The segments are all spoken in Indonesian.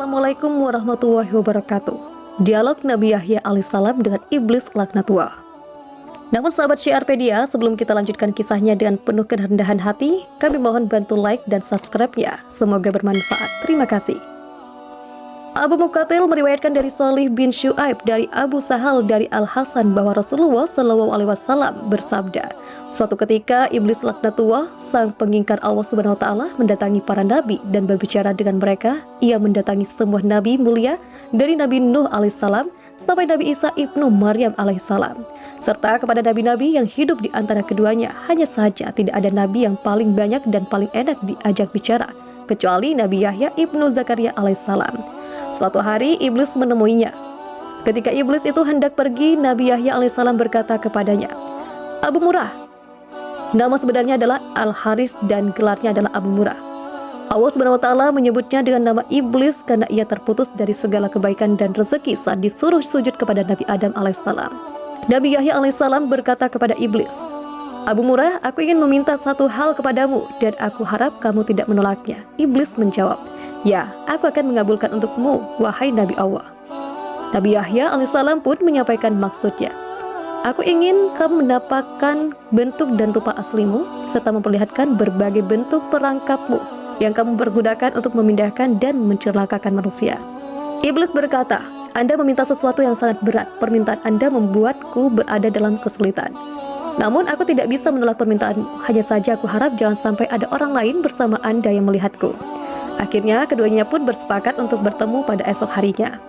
Assalamualaikum warahmatullahi wabarakatuh. Dialog Nabi Yahya alaihissalam dengan iblis laknatullah. Namun sahabat Syiarpedia, sebelum kita lanjutkan kisahnya dengan penuh kerendahan hati, kami mohon bantu like dan subscribe-nya. Semoga bermanfaat. Terima kasih. Abu Muqatil meriwayatkan dari Shalih bin Syuaib dari Abu Sahal dari Al-Hasan bahwa Rasulullah SAW bersabda, suatu ketika iblis laknatullah, sang pengingkar Allah Subhanahu wa taala, mendatangi para nabi dan berbicara dengan mereka. Ia mendatangi semua nabi mulia dari Nabi Nuh alaihissalam sampai Nabi Isa ibnu Maryam alaihissalam, serta kepada nabi-nabi yang hidup di antara keduanya. Hanya saja tidak ada nabi yang paling banyak dan paling enak diajak bicara kecuali Nabi Yahya ibnu Zakaria alaihissalam. Suatu hari iblis menemuinya. Ketika iblis itu hendak pergi, Nabi Yahya alaihissalam berkata kepadanya, Abu Murrah. Nama sebenarnya adalah Al-Haris dan gelarnya adalah Abu Murrah. Allah Subhanahu wa taala menyebutnya dengan nama iblis karena ia terputus dari segala kebaikan dan rezeki saat disuruh sujud kepada Nabi Adam alaihissalam. Nabi Yahya alaihissalam berkata kepada iblis, Abu Murrah, aku ingin meminta satu hal kepadamu dan aku harap kamu tidak menolaknya. Iblis menjawab, ya, aku akan mengabulkan untukmu, wahai Nabi Allah. Nabi Yahya alaihissalam pun menyampaikan maksudnya. Aku ingin kamu mendapatkan bentuk dan rupa aslimu, serta memperlihatkan berbagai bentuk perangkapmu yang kamu pergunakan untuk memindahkan dan mencelakakan manusia. Iblis berkata, Anda meminta sesuatu yang sangat berat, permintaan Anda membuatku berada dalam kesulitan. Namun aku tidak bisa menolak permintaanmu, hanya saja aku harap jangan sampai ada orang lain bersama Anda yang melihatku. Akhirnya keduanya pun bersepakat untuk bertemu pada esok harinya.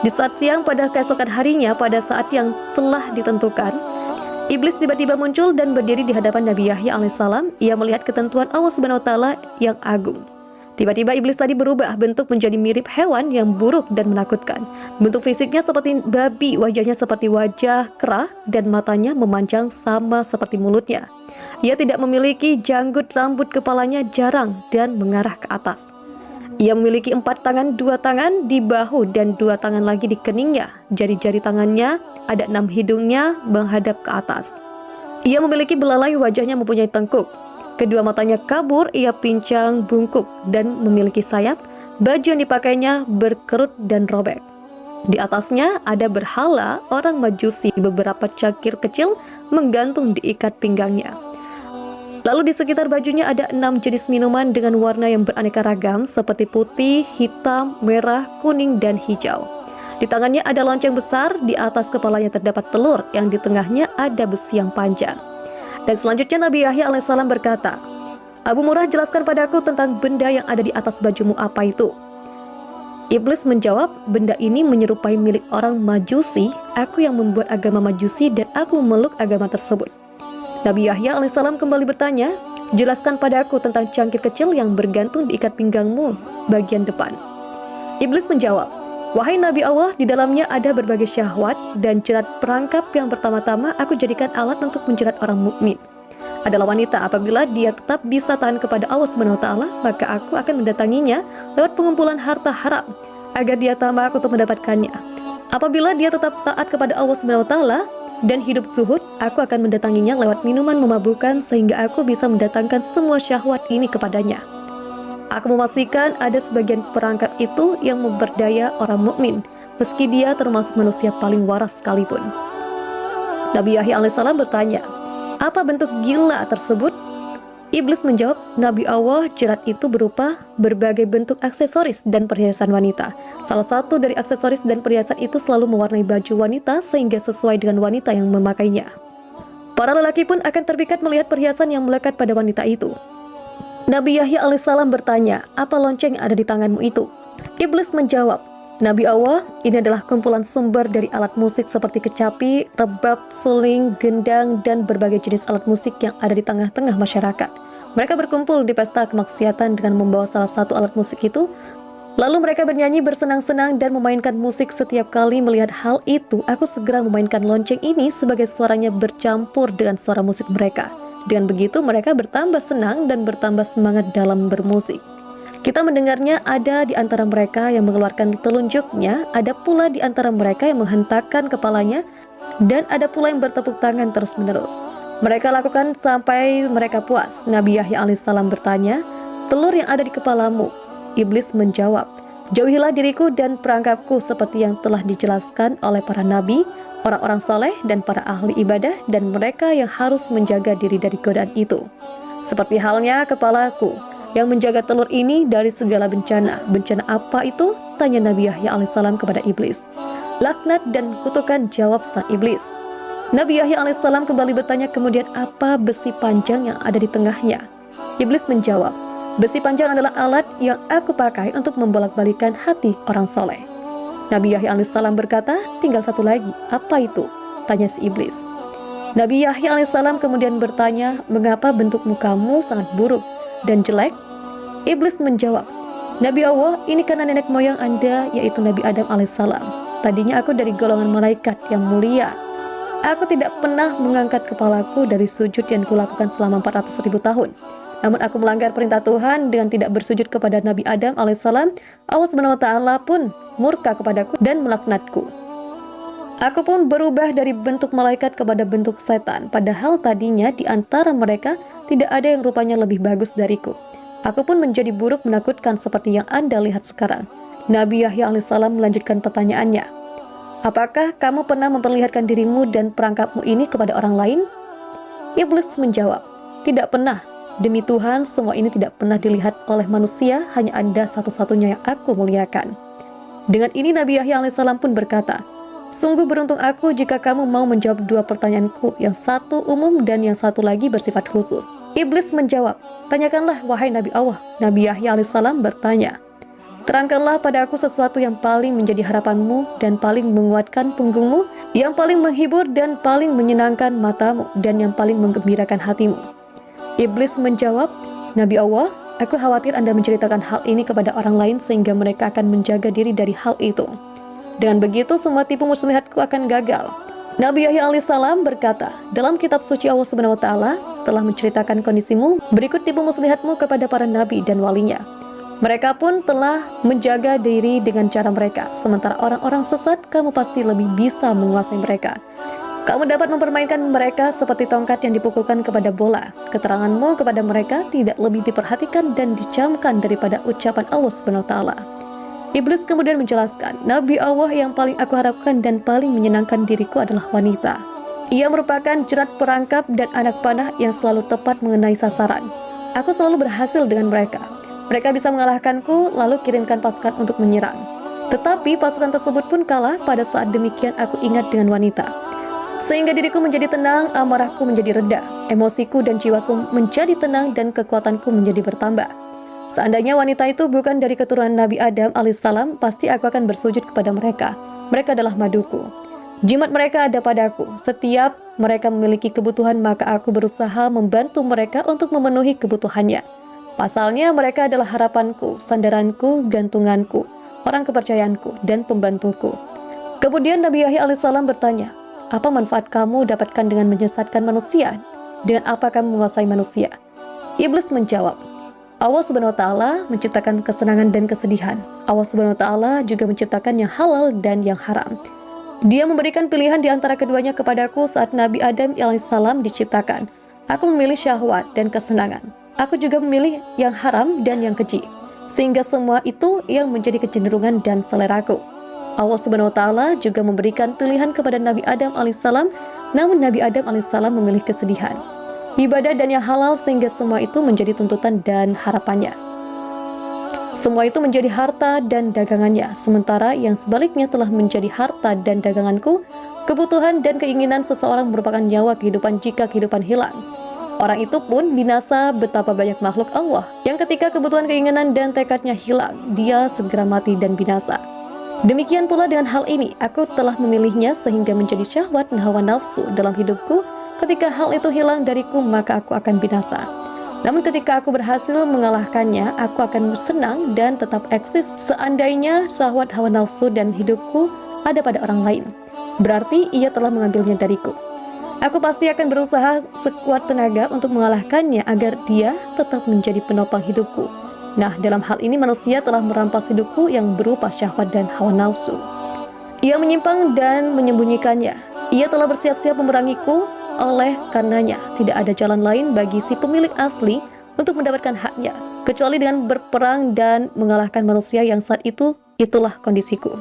Di saat siang pada keesokan harinya, pada saat yang telah ditentukan, iblis tiba-tiba muncul dan berdiri di hadapan Nabi Yahya alaihissalam. Ia melihat ketentuan Allah Subhanahu wa taala yang agung. Tiba-tiba iblis tadi berubah bentuk menjadi mirip hewan yang buruk dan menakutkan. Bentuk fisiknya seperti babi, wajahnya seperti wajah kera, dan matanya memanjang sama seperti mulutnya. Ia tidak memiliki janggut, rambut kepalanya jarang dan mengarah ke atas. Ia memiliki 4 tangan, 2 tangan di bahu dan 2 tangan lagi di keningnya. Jari-jari tangannya ada 6 hidungnya menghadap ke atas. Ia memiliki belalai, wajahnya mempunyai tengkuk. Kedua matanya kabur, ia pincang bungkuk dan memiliki sayap. Baju yang dipakainya berkerut dan robek. Di atasnya ada berhala orang Majusi, beberapa cangkir kecil menggantung diikat pinggangnya. Lalu di sekitar bajunya ada 6 jenis minuman dengan warna yang beraneka ragam seperti putih, hitam, merah, kuning, dan hijau. Di tangannya ada lonceng besar, di atas kepalanya terdapat telur, yang di tengahnya ada besi yang panjang. Dan selanjutnya Nabi Yahya alaihissalam berkata, Abu Murrah, jelaskan padaku tentang benda yang ada di atas bajumu, apa itu? Iblis menjawab, benda ini menyerupai milik orang Majusi, aku yang membuat agama Majusi dan aku memeluk agama tersebut. Nabi Yahya alaihissalam kembali bertanya, jelaskan padaku tentang cangkir kecil yang bergantung di ikat pinggangmu bagian depan. Iblis menjawab, wahai Nabi Allah, di dalamnya ada berbagai syahwat dan jerat perangkap yang pertama-tama aku jadikan alat untuk menjerat orang mukmin adalah wanita. Apabila dia tetap bisa tahan kepada Allah Subhanahu wa taala, maka aku akan mendatanginya lewat pengumpulan harta haram agar dia tambah untuk mendapatkannya. Apabila dia tetap taat kepada Allah Subhanahu wa taala dan hidup zuhud, aku akan mendatanginya lewat minuman memabukkan sehingga aku bisa mendatangkan semua syahwat ini kepadanya. Aku memastikan ada sebagian perangkap itu yang memberdaya orang mukmin, meski dia termasuk manusia paling waras sekalipun. Nabi Yahya alaihissalam bertanya, apa bentuk gila tersebut? Iblis menjawab, Nabi Allah, jerat itu berupa berbagai bentuk aksesoris dan perhiasan wanita. Salah satu dari aksesoris dan perhiasan itu selalu mewarnai baju wanita sehingga sesuai dengan wanita yang memakainya. Para lelaki pun akan terpikat melihat perhiasan yang melekat pada wanita itu. Nabi Yahya alaihissalam bertanya, apa lonceng yang ada di tanganmu itu? Iblis menjawab, Nabi Allah, ini adalah kumpulan sumber dari alat musik seperti kecapi, rebab, suling, gendang, dan berbagai jenis alat musik yang ada di tengah-tengah masyarakat. Mereka berkumpul di pesta kemaksiatan dengan membawa salah satu alat musik itu. Lalu mereka bernyanyi bersenang-senang dan memainkan musik. Setiap kali melihat hal itu, aku segera memainkan lonceng ini sebagai suaranya bercampur dengan suara musik mereka. Dengan begitu mereka bertambah senang dan bertambah semangat dalam bermusik. Kita mendengarnya, ada di antara mereka yang mengeluarkan telunjuknya, ada pula di antara mereka yang menghentakkan kepalanya, dan ada pula yang bertepuk tangan terus-menerus. Mereka lakukan sampai mereka puas. Nabi Yahya alaihissalam bertanya, telur yang ada di kepalamu? Iblis menjawab, Jauhilah diriku dan perangkapku seperti yang telah dijelaskan oleh para nabi, orang-orang saleh dan para ahli ibadah dan mereka yang harus menjaga diri dari godaan itu. Seperti halnya kepalaku yang menjaga telur ini dari segala bencana. Bencana apa itu? Tanya Nabi Yahya alaihissalam kepada iblis. Laknat dan kutukan, jawab sang iblis. Nabi Yahya alaihissalam kembali bertanya kemudian, apa besi panjang yang ada di tengahnya? Iblis menjawab, besi panjang adalah alat yang aku pakai untuk membolak-balikan hati orang soleh. Nabi Yahya alaihissalam berkata, tinggal satu lagi, apa itu? Tanya si iblis. Nabi Yahya alaihissalam kemudian bertanya, mengapa bentuk mukamu sangat buruk dan jelek? Iblis menjawab, Nabi Allah, ini karena nenek moyang Anda, yaitu Nabi Adam alaihissalam. Tadinya aku dari golongan malaikat yang mulia. Aku tidak pernah mengangkat kepalaku dari sujud yang kulakukan selama 400.000 tahun. Namun aku melanggar perintah Tuhan dengan tidak bersujud kepada Nabi Adam alaihissalam. Allah SWT pun murka kepadaku dan melaknatku. Aku pun berubah dari bentuk malaikat kepada bentuk setan. Padahal tadinya di antara mereka tidak ada yang rupanya lebih bagus dariku. Aku pun menjadi buruk menakutkan seperti yang Anda lihat sekarang. Nabi Yahya alaihissalam melanjutkan pertanyaannya. Apakah kamu pernah memperlihatkan dirimu dan perangkapmu ini kepada orang lain? Iblis menjawab, tidak pernah. Demi Tuhan, semua ini tidak pernah dilihat oleh manusia, hanya Anda satu-satunya yang aku muliakan. Dengan ini Nabi Yahya alaihissalam pun berkata, sungguh beruntung aku jika kamu mau menjawab dua pertanyaanku, yang satu umum dan yang satu lagi bersifat khusus. Iblis menjawab, tanyakanlah wahai Nabi Allah. Nabi Yahya alaihissalam bertanya, terangkanlah pada aku sesuatu yang paling menjadi harapanmu dan paling menguatkan punggungmu, yang paling menghibur dan paling menyenangkan matamu, dan yang paling menggembirakan hatimu. Iblis menjawab, Nabi Allah, aku khawatir Anda menceritakan hal ini kepada orang lain sehingga mereka akan menjaga diri dari hal itu. Dengan begitu semua tipu muslihatku akan gagal. Nabi Yahya alaihissalam berkata, dalam kitab suci Allah SWT telah menceritakan kondisimu, berikut tipu muslihatmu kepada para nabi dan walinya. Mereka pun telah menjaga diri dengan cara mereka, sementara orang-orang sesat kamu pasti lebih bisa menguasai mereka. Kamu dapat mempermainkan mereka seperti tongkat yang dipukulkan kepada bola. Keteranganmu kepada mereka tidak lebih diperhatikan dan dicamkan daripada ucapan Allah SWT. Iblis kemudian menjelaskan, Nabi Allah yang paling aku harapkan dan paling menyenangkan diriku adalah wanita. Ia merupakan jerat perangkap dan anak panah yang selalu tepat mengenai sasaran. Aku selalu berhasil dengan mereka. Mereka bisa mengalahkanku, lalu kirimkan pasukan untuk menyerang. Tetapi pasukan tersebut pun kalah. Pada saat demikian aku ingat dengan wanita. Sehingga diriku menjadi tenang, amarahku menjadi reda, emosiku dan jiwaku menjadi tenang dan kekuatanku menjadi bertambah. Seandainya wanita itu bukan dari keturunan Nabi Adam alaihissalam, pasti aku akan bersujud kepada mereka. Mereka adalah maduku. Jimat mereka ada padaku. Setiap mereka memiliki kebutuhan, maka aku berusaha membantu mereka untuk memenuhi kebutuhannya. Pasalnya mereka adalah harapanku, sandaranku, gantunganku, orang kepercayaanku, dan pembantuku. Kemudian Nabi Yahya alaihissalam bertanya, apa manfaat kamu dapatkan dengan menyesatkan manusia? Dengan apa kamu menguasai manusia? Iblis menjawab, Allah SWT menciptakan kesenangan dan kesedihan. Allah SWT juga menciptakan yang halal dan yang haram. Dia memberikan pilihan di antara keduanya kepadaku saat Nabi Adam alaihissalam diciptakan. Aku memilih syahwat dan kesenangan. Aku juga memilih yang haram dan yang keji, sehingga semua itu yang menjadi kecenderungan dan seleraku. Allah SWT juga memberikan pilihan kepada Nabi Adam alaihissalam, namun Nabi Adam alaihissalam memilih kesedihan, ibadah dan yang halal, sehingga semua itu menjadi tuntutan dan harapannya. Semua itu menjadi harta dan dagangannya, sementara yang sebaliknya telah menjadi harta dan daganganku. Kebutuhan dan keinginan seseorang merupakan nyawa kehidupan jika kehidupan hilang. Orang itu pun binasa. Betapa banyak makhluk Allah yang ketika kebutuhan, keinginan, dan tekadnya hilang, dia segera mati dan binasa. Demikian pula dengan hal ini, aku telah memilihnya sehingga menjadi syahwat dan hawa nafsu dalam hidupku. Ketika hal itu hilang dariku, maka aku akan binasa. Namun ketika aku berhasil mengalahkannya, aku akan senang dan tetap eksis. Seandainya syahwat, hawa nafsu, dan hidupku ada pada orang lain, berarti ia telah mengambilnya dariku. Aku pasti akan berusaha sekuat tenaga untuk mengalahkannya agar dia tetap menjadi penopang hidupku. Nah, dalam hal ini manusia telah merampas hidupku yang berupa syahwat dan hawa nafsu. Ia menyimpang dan menyembunyikannya. Ia telah bersiap-siap memerangiku. Oleh karenanya, tidak ada jalan lain bagi si pemilik asli untuk mendapatkan haknya. kecuali dengan berperang dan mengalahkan manusia yang saat itu, itulah kondisiku.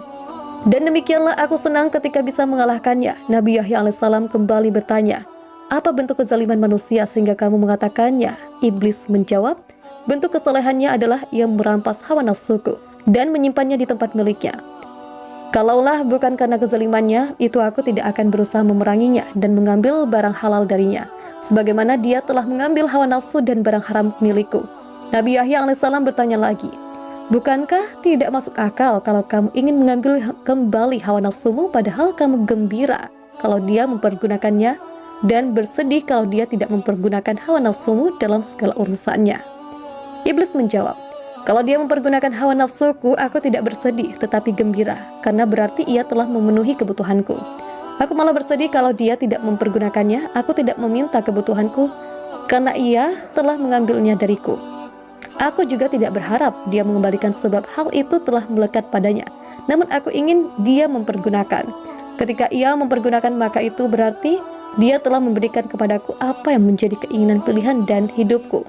Dan demikianlah aku senang ketika bisa mengalahkannya. Nabi Yahya alaihissalam kembali bertanya, apa bentuk kezaliman manusia sehingga kamu mengatakannya? Iblis menjawab, bentuk kesalehannya adalah ia merampas hawa nafsuku dan menyimpannya di tempat miliknya. Kalaulah bukan karena kezalimannya, itu aku tidak akan berusaha memeranginya dan mengambil barang halal darinya, sebagaimana dia telah mengambil hawa nafsu dan barang haram milikku. Nabi Yahya alaihissalam bertanya lagi, bukankah tidak masuk akal kalau kamu ingin mengambil kembali hawa nafsumu padahal kamu gembira kalau dia mempergunakannya dan bersedih kalau dia tidak mempergunakan hawa nafsumu dalam segala urusannya? Iblis menjawab, kalau dia mempergunakan hawa nafsuku, aku tidak bersedih tetapi gembira, karena berarti ia telah memenuhi kebutuhanku. Aku malah bersedih kalau dia tidak mempergunakannya, aku tidak meminta kebutuhanku, karena ia telah mengambilnya dariku. Aku juga tidak berharap dia mengembalikan sebab hal itu telah melekat padanya, namun aku ingin dia mempergunakan. Ketika ia mempergunakan, maka itu berarti dia telah memberikan kepadaku apa yang menjadi keinginan pilihan dan hidupku.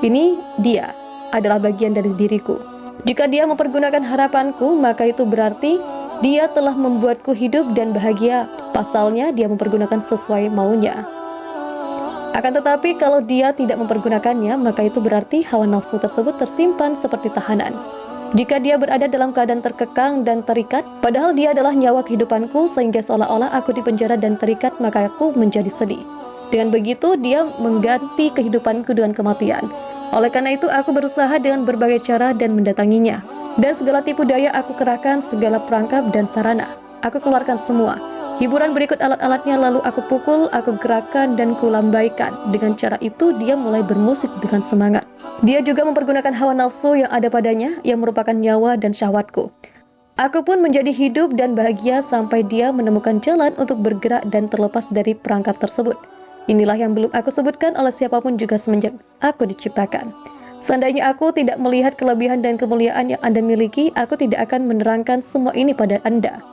Ini dia adalah bagian dari diriku. Jika dia mempergunakan harapanku, maka itu berarti dia telah membuatku hidup dan bahagia. Pasalnya, dia mempergunakan sesuai maunya. Akan tetapi, kalau dia tidak mempergunakannya, maka itu berarti hawa nafsu tersebut tersimpan seperti tahanan. Jika dia berada dalam keadaan terkekang dan terikat, padahal dia adalah nyawa kehidupanku, sehingga seolah-olah aku dipenjara dan terikat, maka aku menjadi sedih. Dengan begitu, dia mengganti kehidupanku dengan kematian. Oleh karena itu, aku berusaha dengan berbagai cara dan mendatanginya. Dan segala tipu daya aku kerahkan, segala perangkap dan sarana. Aku keluarkan semua. Hiburan berikut alat-alatnya, lalu aku pukul, aku gerakkan dan kulambaikan. Dengan cara itu, dia mulai bermusik dengan semangat. Dia juga mempergunakan hawa nafsu yang ada padanya, yang merupakan nyawa dan syahwatku. Aku pun menjadi hidup dan bahagia sampai dia menemukan jalan untuk bergerak dan terlepas dari perangkap tersebut. Inilah yang belum aku sebutkan oleh siapapun juga semenjak aku diciptakan. Seandainya aku tidak melihat kelebihan dan kemuliaan yang Anda miliki, aku tidak akan menerangkan semua ini pada Anda.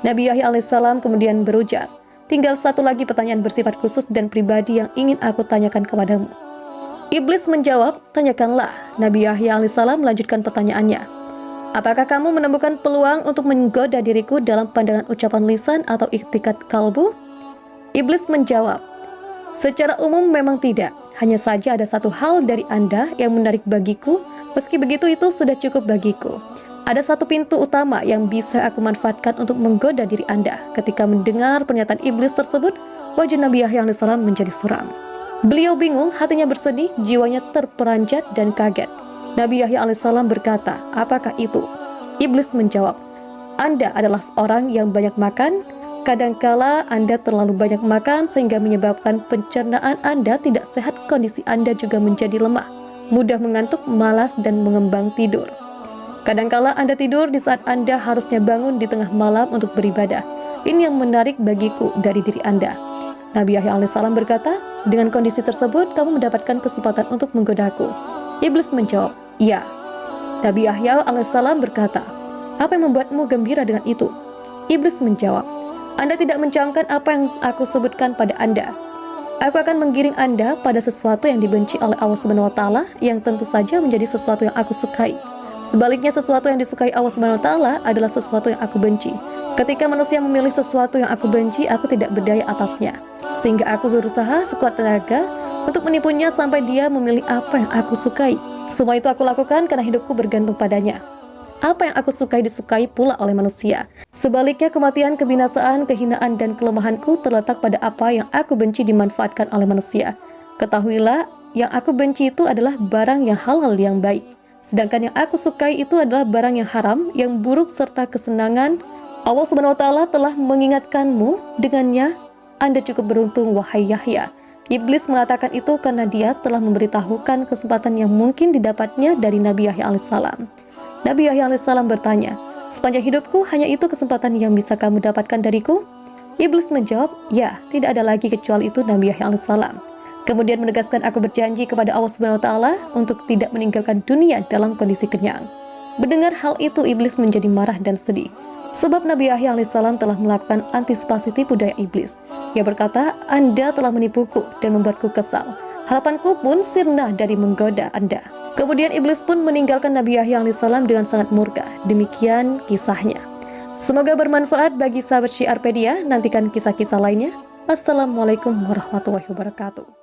Nabi Yahya alaihissalam kemudian berujar, tinggal satu lagi pertanyaan bersifat khusus dan pribadi yang ingin aku tanyakan kepadamu. Iblis menjawab, tanyakanlah. Nabi Yahya alaihissalam melanjutkan pertanyaannya. Apakah kamu menemukan peluang untuk menggoda diriku dalam pandangan ucapan lisan atau iktikat kalbu? Iblis menjawab, secara umum memang tidak, hanya saja ada satu hal dari Anda yang menarik bagiku, meski begitu itu sudah cukup bagiku. Ada satu pintu utama yang bisa aku manfaatkan untuk menggoda diri Anda. Ketika mendengar pernyataan iblis tersebut, wajah Nabi Yahya alaihissalam menjadi suram. Beliau bingung, hatinya bersedih, jiwanya terperanjat dan kaget. Nabi Yahya alaihissalam berkata, apakah itu? Iblis menjawab, Anda adalah seorang yang banyak makan. Kadangkala Anda terlalu banyak makan sehingga menyebabkan pencernaan Anda tidak sehat, kondisi Anda juga menjadi lemah, mudah mengantuk, malas, dan mengembang tidur. Kadangkala Anda tidur di saat Anda harusnya bangun di tengah malam untuk beribadah. Ini yang menarik bagiku dari diri Anda. Nabi Yahya alaihissalam berkata, dengan kondisi tersebut kamu mendapatkan kesempatan untuk menggodaku. Iblis menjawab, ya. Nabi Yahya alaihissalam berkata, apa yang membuatmu gembira dengan itu? Iblis menjawab, Anda tidak mencamkan apa yang aku sebutkan pada Anda. Aku akan menggiring Anda pada sesuatu yang dibenci oleh Allah Subhanahu wa Ta'ala, yang tentu saja menjadi sesuatu yang aku sukai. Sebaliknya, sesuatu yang disukai Allah Subhanahu wa Ta'ala adalah sesuatu yang aku benci. Ketika manusia memilih sesuatu yang aku benci, aku tidak berdaya atasnya, sehingga aku berusaha sekuat tenaga untuk menipunya sampai dia memilih apa yang aku sukai. Semua itu aku lakukan karena hidupku bergantung padanya. Apa yang aku sukai disukai pula oleh manusia. Sebaliknya, kematian, kebinasaan, kehinaan, dan kelemahanku terletak pada apa yang aku benci dimanfaatkan oleh manusia. Ketahuilah, yang aku benci itu adalah barang yang halal yang baik. Sedangkan yang aku sukai itu adalah barang yang haram, yang buruk, serta kesenangan. Allah Subhanahu wa Ta'ala telah mengingatkanmu dengannya. Anda cukup beruntung, wahai Yahya. Iblis mengatakan itu karena dia telah memberitahukan kesempatan yang mungkin didapatnya dari Nabi Yahya alaihissalam. Nabi Yahya alaihissalam bertanya, sepanjang hidupku hanya itu kesempatan yang bisa kamu dapatkan dariku? Iblis menjawab, ya, tidak ada lagi kecuali itu Nabi Yahya alaihissalam. Kemudian menegaskan, aku berjanji kepada Allah Subhanahu wa Ta'ala untuk tidak meninggalkan dunia dalam kondisi kenyang. Mendengar hal itu, iblis menjadi marah dan sedih. Sebab Nabi Yahya alaihissalam telah melakukan antisipasi tipu daya iblis. Ia berkata, Anda telah menipuku dan membuatku kesal. Harapanku pun sirna dari menggoda Anda. Kemudian iblis pun meninggalkan Nabi Yahya alaihissalam dengan sangat murka. Demikian kisahnya. Semoga bermanfaat bagi sahabat Syiarpedia. Nantikan kisah-kisah lainnya. Assalamualaikum warahmatullahi wabarakatuh.